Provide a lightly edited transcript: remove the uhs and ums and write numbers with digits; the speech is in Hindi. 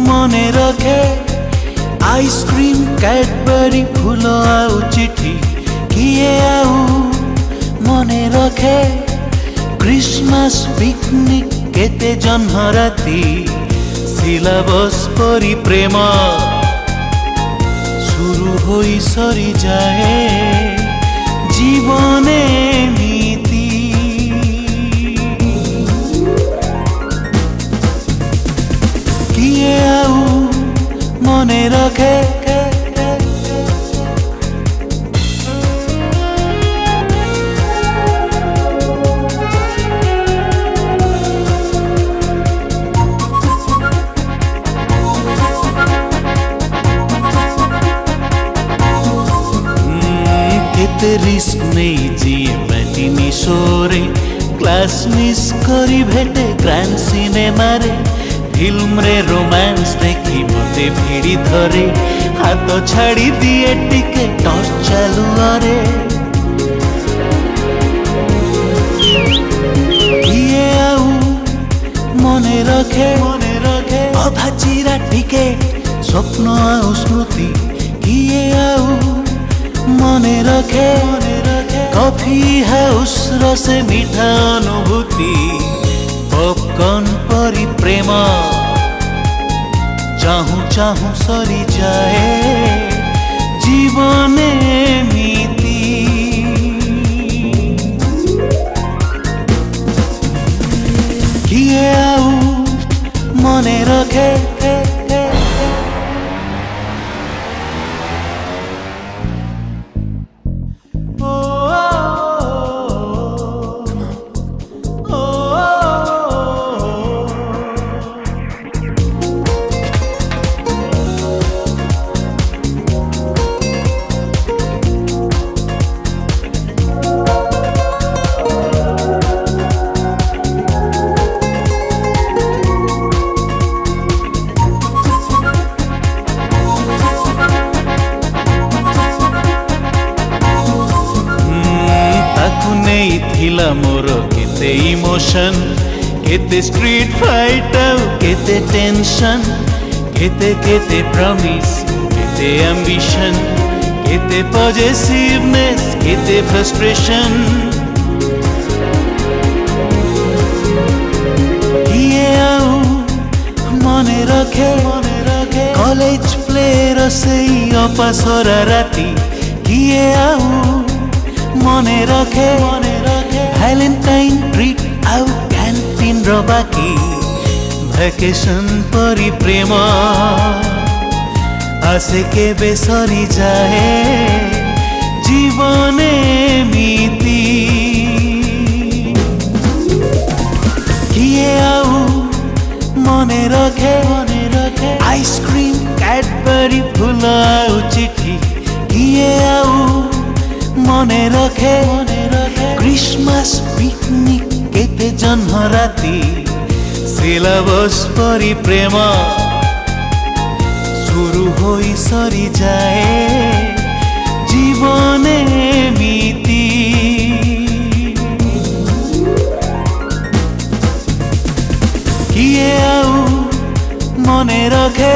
मने रखे आइसक्रीम कैडबरी फूल आउ चिठी किए आउ मने रखे क्रिसमस पिकनिक केते जन्म राति सिलेबस परी प्रेम शुरू होई सरी जाए जीवने नीति किए आउ मने रखे केते रिस्क नहीं जिए मैटिनी शोरे क्लास मिस करी भेटे ग्रैंड सिनेमा रे फिल्म रे रोमांस देखी मते भिड़ी धरे हाथ छाड़ी दिए टिके टॉर्च चालू रे किए आउ मने रखे अधा चिरा टिकेट स्वप्न आउ स्मृति किए आउ मने रखे कॉफी हाउस रसे मीठा अनुभूति पॉपकॉर्न परी प्रेम चाहूं चाहूं सरी जाए जीवने नीति किए आउ मने रखे थिला मोर केते इमोशन केते स्ट्रीट फाइट केते टेंशन केते केते प्रॉमिस केते एम्बिशन केते पॉजिटिवनेस केते फ्रस्ट्रेशन किए आउ मने रखे कॉलेज प्लेयर से अपासरा राति किए आउ मने रखे वैलेंटाइन ट्रीट आउ कैंटीन रो बाकी वैकेशन परी प्रेम आसे के बेसरी जाए जीवने मीति किए आउ मने रखे आइसक्रीम कैडबरी फूल आउ चिठी किए आउ मने रखे क्रिसमस पिकनिक केते जन्म राति सिलेबस परी प्रेम शुरू होई सरी जाए जीवने मीति किए आउ मने रखे